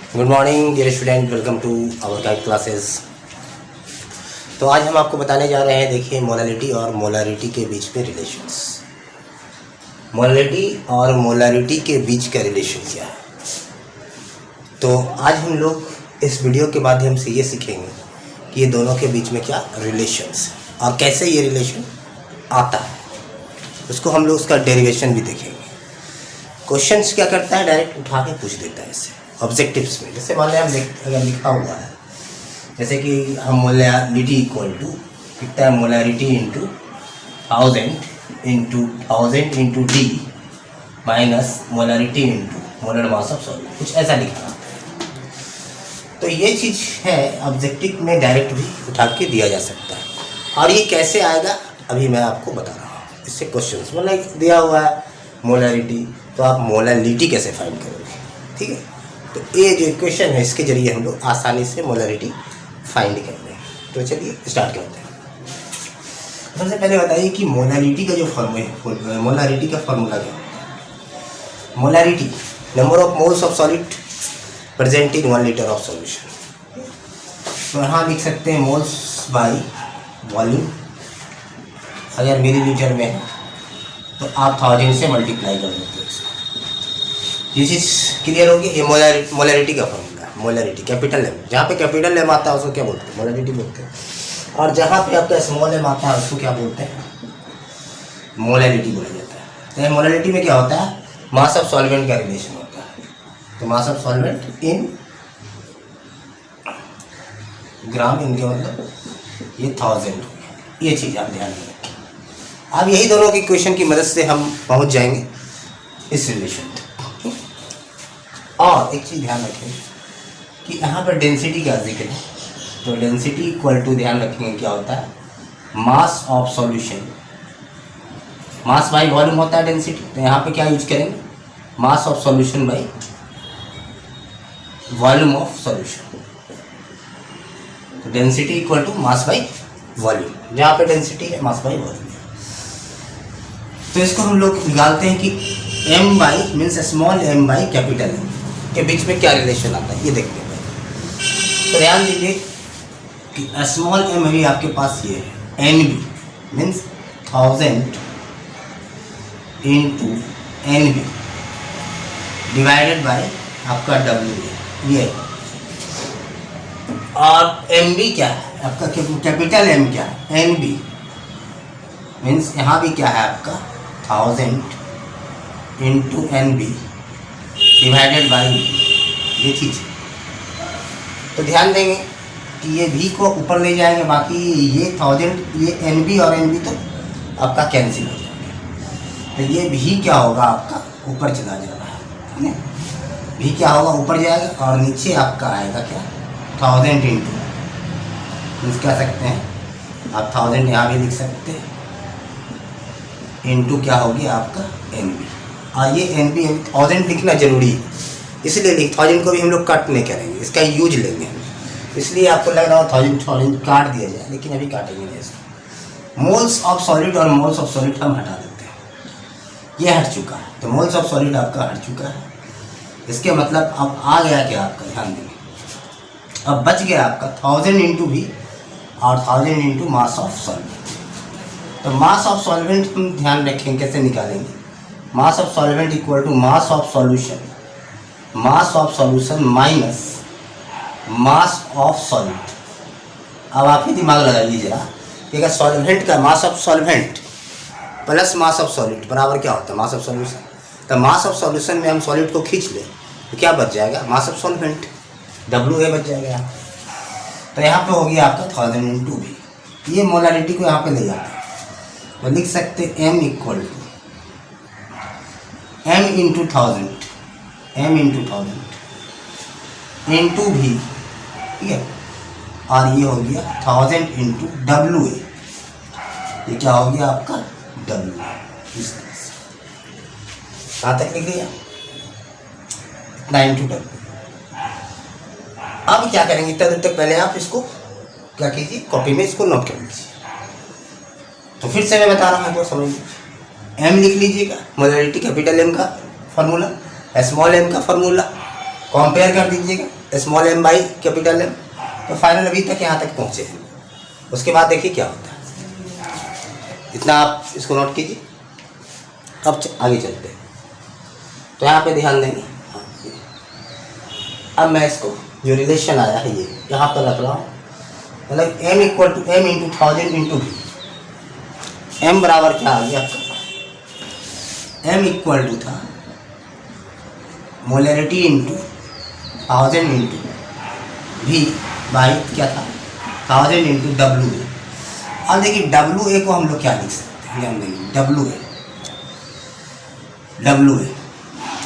Good morning dear student, welcome to our guide classes. तो आज हम आपको बताने जा रहे हैं, देखिए, मोलालिटी और मोलारिटी के बीच में रिलेशंस। मोलालिटी और मोलारिटी के बीच का रिलेशन क्या है। तो आज हम लोग इस वीडियो के माध्यम से ये सीखेंगे कि ये दोनों के बीच में क्या रिलेशंस है और कैसे ये रिलेशन आता है। उसको हम लोग उसका डेरिवेशन भी देखेंगे। क्वेश्चंस क्या करता है, डायरेक्ट उठा के पूछ देता है इसे ऑब्जेक्टिव्स में। जैसे मान लें हम अगर लिखा हुआ है, जैसे कि हम मोलारिटी इक्वल टू लिखता है molarity into 1000 into D minus molarity into molar mass of solute, कुछ ऐसा लिखा। तो ये चीज़ है ऑब्जेक्टिव में डायरेक्ट भी उठा के दिया जा सकता है। और ये कैसे आएगा अभी मैं आपको बता रहा हूँ। इससे क्वेश्चन मतलब दिया हुआ है मोलारिटी, तो आप मोलालिटी कैसे फाइंड करोगे, ठीक है। तो ये जो इक्वेशन है इसके जरिए हम लोग आसानी से मोलारिटी फाइंड कर लें। तो चलिए स्टार्ट करते हैं। सबसे पहले बताइए कि मोलारिटी का जो फॉर्मूला, मोलारिटी का फॉर्मूला क्या है। Molarity number of moles of solid present in 1 litre of solution. तो यहाँ लिख सकते हैं मोल्स बाई वॉल्यूम। अगर मिलीलीटर में है तो आप 1000 से मल्टीप्लाई कर देते हैं इसको। ये चीज़ क्लियर होगी। ये मोलारिटी का फॉर्मूला है। मोलारिटी कैपिटल एम, जहाँ पे कैपिटल एम आता है उसको क्या बोलते हैं, मोलारिटी बोलते हैं। और जहाँ पे आपका स्मॉल एम आता है उसको क्या बोलते हैं, मोलारिटी बोला जाता है। तो मोलारिटी में क्या होता है, मास ऑफ सॉल्वेंट का रिलेशन होता है। तो मास ऑफ सॉल्वेंट इन ग्राम, इनके मतलब ये 1000। ये चीज़ आप ध्यान में रखें। अब यही दोनों की इक्वेशन की मदद से हम पहुँच जाएंगे इस रिलेशन तक। और एक चीज़ ध्यान रखें कि यहाँ पर डेंसिटी का जिक्र है। तो डेंसिटी इक्वल टू, ध्यान रखेंगे क्या होता है, mass of solution. Mass by volume होता है डेंसिटी। तो यहाँ पे क्या यूज करेंगे, mass of solution by volume of solution. तो density equal to mass by volume, जहाँ पे डेंसिटी है मास बाई वॉल्यूम। तो इसको हम लोग निकालते हैं कि m by means small m by capital M के बीच में क्या रिलेशन आता है, ये देखते हैं। तो ध्यान दीजिए कि स्मॉल m भी आपके पास ये है, NB means 1000 into NB divided by आपका W, ये। और MB क्या है आपका, कैपिटल M क्या है, NB मीन्स यहाँ भी क्या है आपका 1000 इंटू NB डिवाइडेड बाई, ये चीज़। तो ध्यान देंगे कि ये भी को ऊपर ले जाएंगे, बाकी ये 1000, ये NB और NB तो आपका कैंसिल हो जाएगा। तो ये भी क्या होगा आपका ऊपर चला जाएगा, ठीक है। भी क्या होगा ऊपर जाएगा और नीचे आपका आएगा क्या 1000 इंटू, मीन्स कह सकते हैं आप 1000 यहाँ भी लिख सकते हैं, इंटू क्या होगी आपका NB। और ये NB 1000 लिखना जरूरी है, इसलिए 1000 को भी हम लोग कट नहीं करेंगे, इसका यूज लेंगे। इसलिए आपको लग रहा हो 1000 काट दिया जाए, लेकिन अभी काटेंगे नहीं इसको। मोल्स ऑफ सॉलिड और मोल्स ऑफ सॉलिड हम हटा देते हैं, ये हट चुका है। तो मोल्स ऑफ सॉलिड आपका हट चुका है। इसके मतलब अब आ गया क्या आपका, ध्यान देंगे, अब बच गया आपका 1000 इंटू भी और 1000 इंटू मास ऑफ सॉल्वेंट। तो मास ऑफ सॉल्वेंट हम ध्यान रखें कैसे निकालेंगे, mass of solvent equal to mass of solution, mass of solution minus mass of solvent. अब आप ही दिमाग लगाइए जरा कि अगर सॉल्वेंट का मास of solvent plus mass of solute बराबर क्या होता है, मास ऑफ सॉल्यूशन। तो मास ऑफ सॉल्यूशन में हम सॉल्यूट को खींच लें तो क्या बच जाएगा, मास ऑफ सॉल्वेंट, WA बच जाएगा। तो यहाँ पे हो गया आपका 1000 इंटू भी। ये मोलारिटी को यहाँ पे ले जाता है। तो लिख सकते M equal to M into 1000, M into 1000 into भी, ठीक है। और ये हो गया 1000 इंटू WA, ये क्या हो गया आपका WA। इस तरह से कहाँ तक लिख लिया, 9 इंटू W। अब क्या करेंगे, इतना देर तक पहले आप इसको क्या कीजिए, कॉपी में इसको नोट कर लीजिए। तो फिर से मैं बता रहा हूँ, तो समझ लीजिए। M लिख लीजिएगा, मोलारिटी कैपिटल M का फार्मूला, स्मॉल m का फार्मूला कंपेयर कर दीजिएगा small M by capital M, तो फाइनल अभी तक यहाँ तक पहुँचे हैं। उसके बाद देखिए क्या होता है, इतना आप इसको नोट कीजिए। अब आगे चलते हैं, तो यहाँ पे ध्यान देंगे। अब मैं इसको जो रिलेशन आया है ये यहाँ पर रख रहा हूँ, मतलब m equal to m into 1000 into भी, m बराबर क्या आ गया आपका, m इक्वल टू था मोलैरिटी इंटू 1000 इंटू भी बाई क्या था 1000 इंटू डब्ल्यू ए। अब देखिए डब्ल्यू ए को हम लोग क्या लिख सकते हैं, ध्यान देंगे डब्ल्यू ए,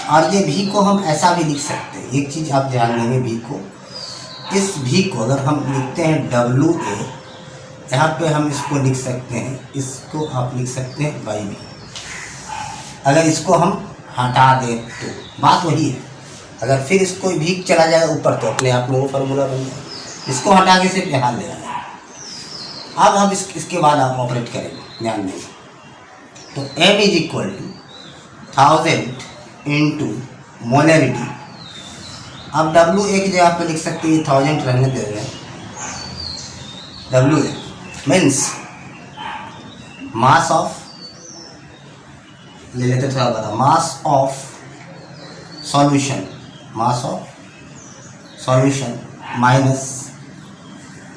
और ये भी को हम ऐसा भी लिख सकते हैं। एक चीज़ आप ध्यान देंगे, भी को, इस भी को अगर हम लिखते हैं डब्ल्यू ए, यहाँ पे हम इसको लिख सकते हैं, इसको आप लिख सकते हैं बाई भी। अगर इसको हम हटा दें तो बात वही है, अगर फिर इसको भी चला जाएगा ऊपर तो अपने आप में वो फार्मूला बन जाएगा, इसको हटा के सिर्फ यहाँ ले आए। अब हम इसके बाद आप ऑपरेट करेंगे, ध्यान देंगे। तो m is equal to 1000 into molarity. अब डब्ल्यू ए की जगह पे लिख सकते हैं 1000 रहने दे रहे हैं, W A means mass of, ले लेते थोड़ा बड़ा, मास of solution, mass of solution minus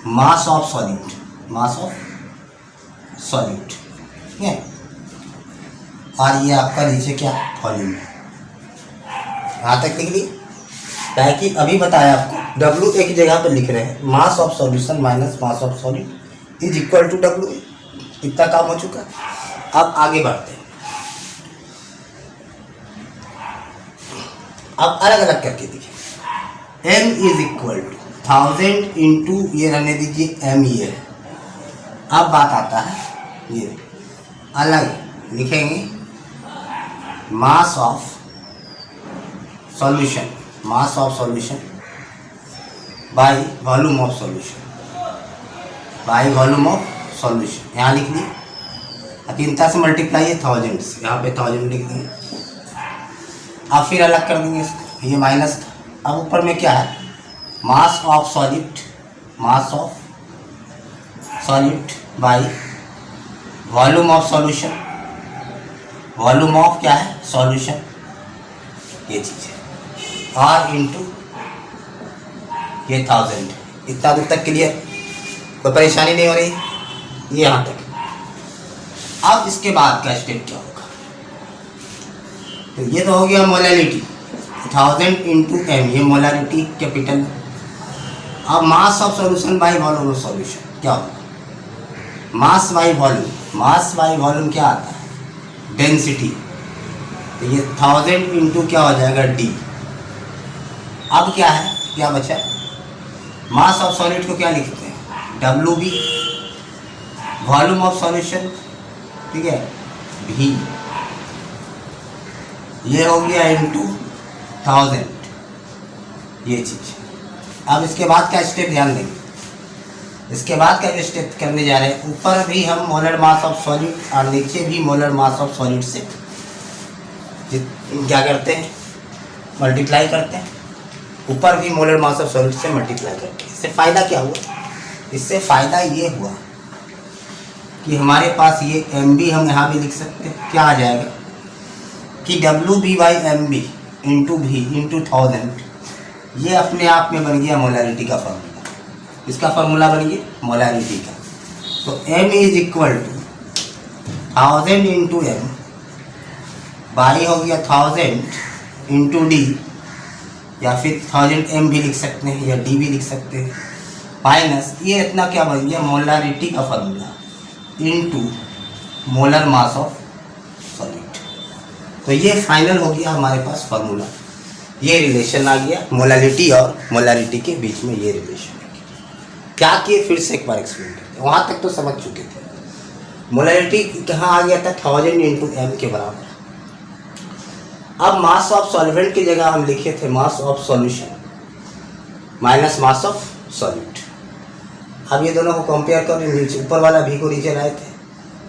mass of solute, mass of solute, ठीक है। और ये आपका नीचे क्या वॉल्यूम है, यहाँ तक लिख ली। ताकि अभी बताया आपको डब्ल्यू ए की जगह पर लिख रहे हैं mass of solution minus mass of solute is equal to W A. इतना काम हो चुका है। अब आगे बढ़ते हैं, अब अलग अलग करके देखिए। m is equal to 1000 into ये रहने दीजिए m ये है। अब बात आता है ये अलग लिखेंगे मास of solution, mass of solution by volume of solution, by volume of solution. यहाँ लिख दिए, अतीनता से मल्टीप्लाई है 1000 से, यहाँ पे 1000 लिख देंगे। अब फिर अलग कर देंगे इसको, ये माइनस था। अब ऊपर में क्या है, mass of solid, mass of solid by volume of solution, volume of क्या है सॉल्यूशन, ये चीज़ है, और इंटू ये 1000। इतना दूर तक क्लियर, कोई परेशानी नहीं हो रही, ये यहाँ तक। अब इसके बाद का स्टेप क्या होगा, तो ये तो हो गया मोलैरिटी 1000 इंटू m, ये मोलैरिटी कैपिटल। अब मास of solution by volume of solution क्या होगा, mass by volume, mass by volume क्या आता है डेंसिटी, तो ये 1000 इंटू क्या हो जाएगा d। अब क्या है, क्या बचा, मास ऑफ सॉलिड को क्या लिखते हैं WB, वॉल्यूम ऑफ सॉल्यूशन, ठीक है V, ये हो गया इंटू 1000, ये चीज़। अब इसके बाद का स्टेप ध्यान देंगे, इसके बाद का जो स्टेप करने जा रहे हैं, ऊपर भी हम मोलर मास ऑफ सॉलिड और नीचे भी मोलर मास ऑफ सॉलिड से क्या करते हैं, मल्टीप्लाई करते हैं। ऊपर भी मोलर मास ऑफ सॉलिड से मल्टीप्लाई करते हैं। इससे फ़ायदा क्या हुआ, इससे फ़ायदा ये हुआ कि हमारे पास ये MB हम यहाँ भी लिख सकते हैं, क्या आ जाएगा कि WB बाई MB इंटू भी इंटू 1000, ये अपने आप में बन गया मोलैरिटी का फार्मूला। इसका फार्मूला बन गया मोलैरिटी का। तो M is equal to 1000 into M by हो गया 1000 इंटू D, या फिर 1000 M भी लिख सकते हैं या D भी लिख सकते हैं, माइनस ये इतना क्या बन गया मोलैरिटी का formula into molar mass of solid. तो ये फाइनल हो गया हमारे पास फार्मूला, ये रिलेशन आ गया मोलैरिटी और मोलैरिटी के बीच में, ये रिलेशन है। क्या किए फिर से एक बार एक्सप्लेन करते हैं, वहाँ तक तो समझ चुके थे। मोलैरिटी कहाँ आ गया था 1000 इंटू M के बराबर। अब मास ऑफ सॉल्वेंट की जगह हम लिखे थे मास of solution minus mass of solid. अब ये दोनों को कंपेयर कर, नीचे ऊपर वाला भी को नीचे लाए थे,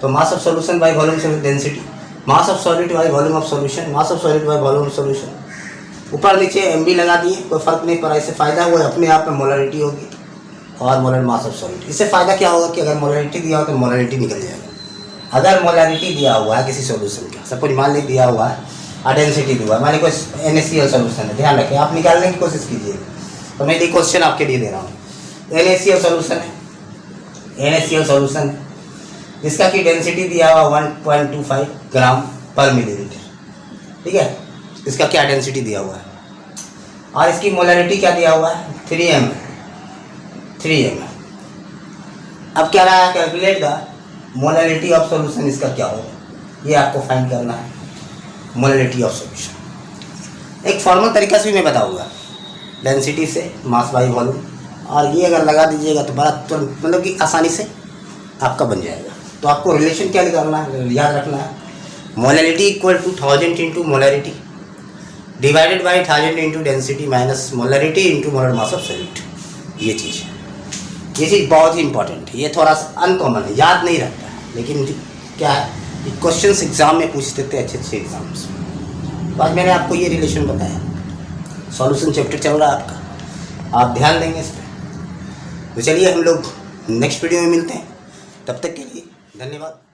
तो मास of solution by volume density, mass of solid by volume of solution, mass of solid by volume of solution, ऊपर नीचे एम लगा दिए, कोई फर्क नहीं पड़ा। इससे फ़ायदा हुआ अपने आप में मोलरिटी होगी और मोलर मास ऑफ सॉलिड। इससे फ़ायदा क्या होगा कि अगर मोलरिटी दिया हो तो मोलरिटी निकल जाएगा। अगर मोलरिटी दिया हुआ है किसी सॉल्यूशन का, सपोज मान ली दिया हुआ है और डेंसिटी दिया हुआ है, मान ली कोई NaCl सॉल्यूशन है, ध्यान रखें, आप निकालने की कोशिश कीजिए। तो मैं ये क्वेश्चन आपके लिए दे रहा हूँ। NaCl सॉल्यूशन है, NaCl सॉल्यूशन है, इसका की डेंसिटी दिया हुआ 1.25 ग्राम पर मिलीलीटर, ठीक है। इसका क्या डेंसिटी दिया हुआ है और इसकी मोलरिटी क्या दिया हुआ है 3 ml। अब क्या रहा है, calculate the molarity of solution, इसका क्या होगा ये आपको फाइंड करना है, मोलरिटी ऑफ सॉल्यूशन। एक फॉर्मल तरीका से भी मैं बताऊंगा, डेंसिटी से मास बाई वॉल्यूम, और ये अगर लगा दीजिएगा तो बड़ा तुरंत मतलब कि आसानी से आपका बन जाएगा। तो आपको रिलेशन क्या निकालना है, याद रखना है, molarity equal to 1000 into molarity divided by 1000 into density minus molarity into molar mass of solid. ये चीज़ बहुत ही इंपॉर्टेंट है। ये थोड़ा सा अनकॉमन है, याद नहीं रहता है, लेकिन क्या है क्वेश्चंस एग्जाम में पूछ देते हैं अच्छे एग्जाम्स। तो आज मैंने आपको ये रिलेशन बताया। सॉल्यूशन चैप्टर चल रहा है आपका, आप ध्यान देंगे इस पर। तो चलिए हम लोग नेक्स्ट वीडियो में मिलते हैं, तब तक के लिए धन्यवाद।